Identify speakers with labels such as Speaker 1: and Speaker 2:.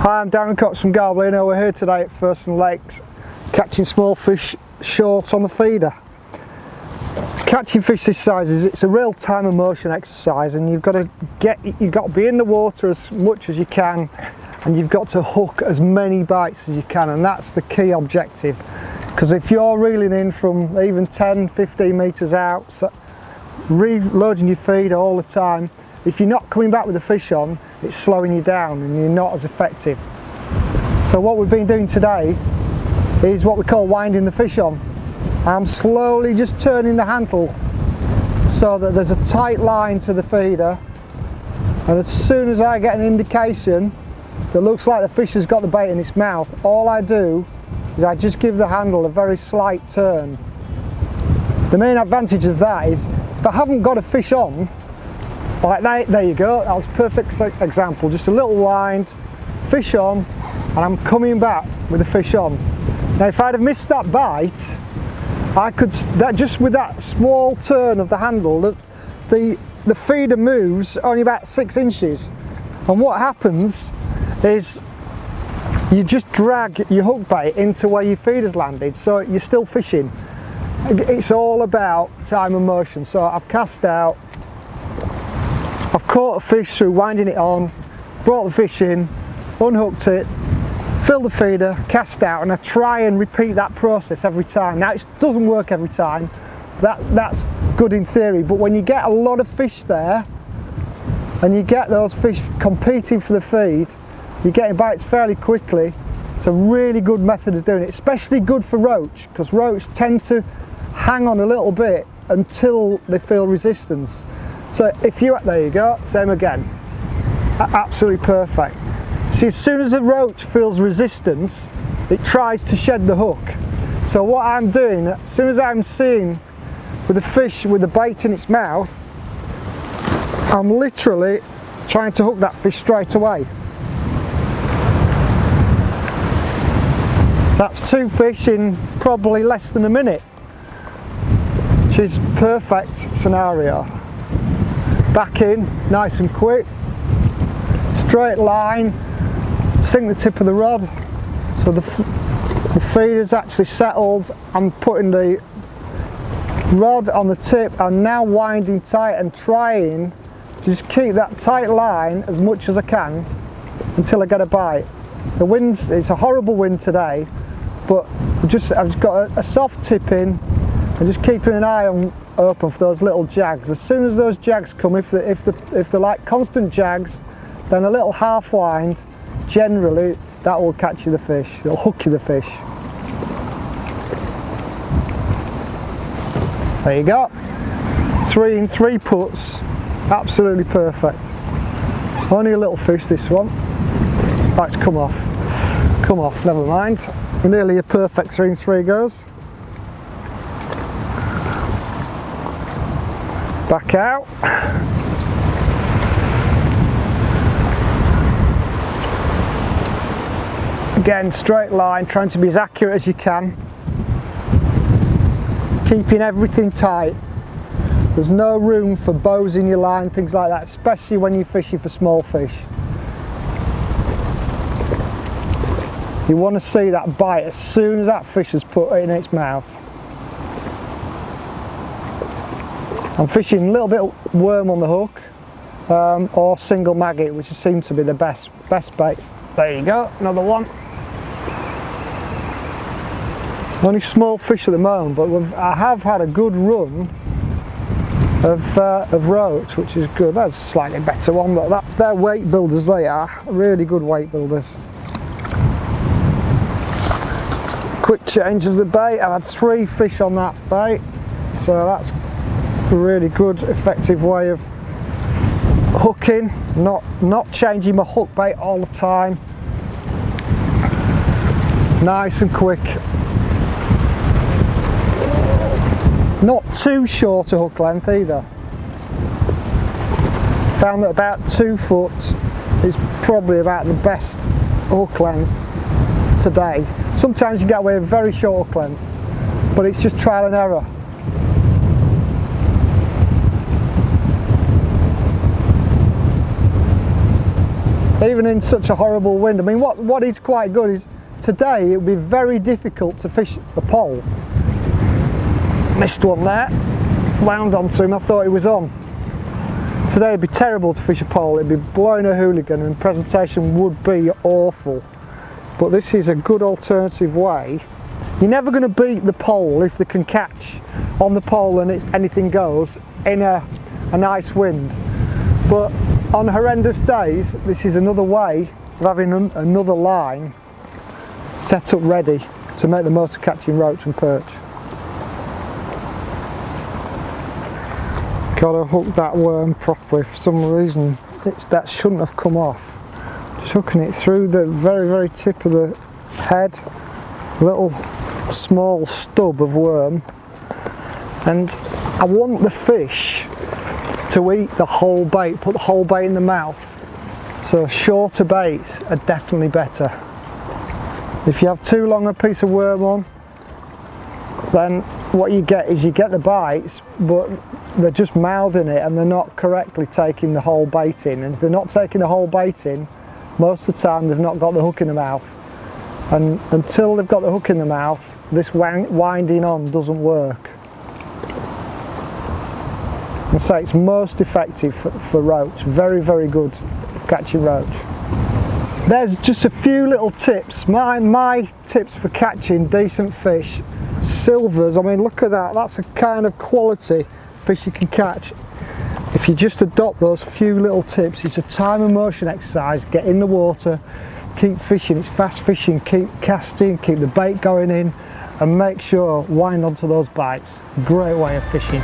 Speaker 1: Hi, I'm Darren Cox from Galway. We're here today at Furzton Lake catching small fish short on the feeder. Catching fish this size it's a real time and motion exercise, and you've got to be in the water as much as you can, and you've got to hook as many bites as you can, and that's the key objective. Because if you're reeling in from even 10-15 metres out, so reloading your feeder all the time, if you're not coming back with the fish on, it's slowing you down and you're not as effective. So what we've been doing today is what we call winding the fish on. I'm slowly just turning the handle so that there's a tight line to the feeder, and as soon as I get an indication that looks like the fish has got the bait in its mouth, all I do is I just give the handle a very slight turn. The main advantage of that is if I haven't got a fish on, like that, there you go, that was a perfect example, just a little wind, fish on, and I'm coming back with the fish on. Now if I'd have missed that bite, I could, just with that small turn of the handle, the feeder moves only about 6 inches, and what happens is you just drag your hook bait into where your feeder's landed, so you're still fishing. It's all about time and motion. So I've cast out, I've caught a fish through winding it on, brought the fish in, unhooked it, filled the feeder, cast out, and I try and repeat that process every time. Now it doesn't work every time, that's good in theory, but when you get a lot of fish there and you get those fish competing for the feed, you're getting bites fairly quickly. It's a really good method of doing it, especially good for roach, because roach tend to hang on a little bit until they feel resistance. So if you, there you go, same again, absolutely perfect. See, as soon as the roach feels resistance, it tries to shed the hook. So what I'm doing, as soon as I'm seeing with the fish with the bait in its mouth, I'm literally trying to hook that fish straight away. That's 2 fish in probably less than a minute, which is perfect scenario. Back in, nice and quick, straight line, sink the tip of the rod, so the feeder's actually settled. I'm putting the rod on the tip and now winding tight and trying to just keep that tight line as much as I can until I get a bite. The wind's, it's a horrible wind today, but I've just got a soft tip in and just keeping an eye open for those little jags. As soon as those jags come, if they're like constant jags, then a little half wind, generally that will catch you the fish, it'll hook you the fish. There you go, 3 in 3 puts, absolutely perfect. Only a little fish this one, that's come off, never mind. Nearly a perfect 3 in 3 goes. Back out. Again, straight line, trying to be as accurate as you can. Keeping everything tight. There's no room for bows in your line, things like that, especially when you're fishing for small fish. You want to see that bite as soon as that fish has put it in its mouth. I'm fishing a little bit of worm on the hook, or single maggot, which seems to be the best baits. There you go, another one. Only small fish at the moment, but I have had a good run of roach, which is good. That's a slightly better one, but they're weight builders, they are. Really good weight builders. Quick change of the bait. I've had 3 fish on that bait, so that's a really good, effective way of hooking, not changing my hook bait all the time. Nice and quick. Not too short a hook length either. Found that about 2 foot is probably about the best hook length today. Sometimes you get away with very short hook lengths, but it's just trial and error. even in such a horrible wind. I mean, what is quite good is today it would be very difficult to fish the pole. Missed one there, wound onto him, I thought he was on. Today it'd be terrible to fish a pole, it'd be blowing a hooligan and presentation would be awful. But this is a good alternative way. You're never going to beat the pole if they can catch on the pole and anything goes in a nice wind. But on horrendous days, this is another way of having another line set up ready to make the most of catching roach and perch. Got to hook that worm properly. For some reason that shouldn't have come off. Just hooking it through the very, very tip of the head, little small stub of worm, and I want the fish to eat the whole bait, put the whole bait in the mouth. So shorter baits are definitely better. If you have too long a piece of worm on, then what you get is you get the bites, but they're just mouthing it and they're not correctly taking the whole bait in. And if they're not taking the whole bait in, most of the time they've not got the hook in the mouth. And until they've got the hook in the mouth, this winding on doesn't work. And so it's most effective for roach. Very, very good for catching roach. There's just a few little tips. My tips for catching decent fish. Silvers, I mean, look at that. That's a kind of quality fish you can catch. If you just adopt those few little tips, it's a time and motion exercise. Get in the water, keep fishing, it's fast fishing, keep casting, keep the bait going in, and make sure wind onto those bites. Great way of fishing.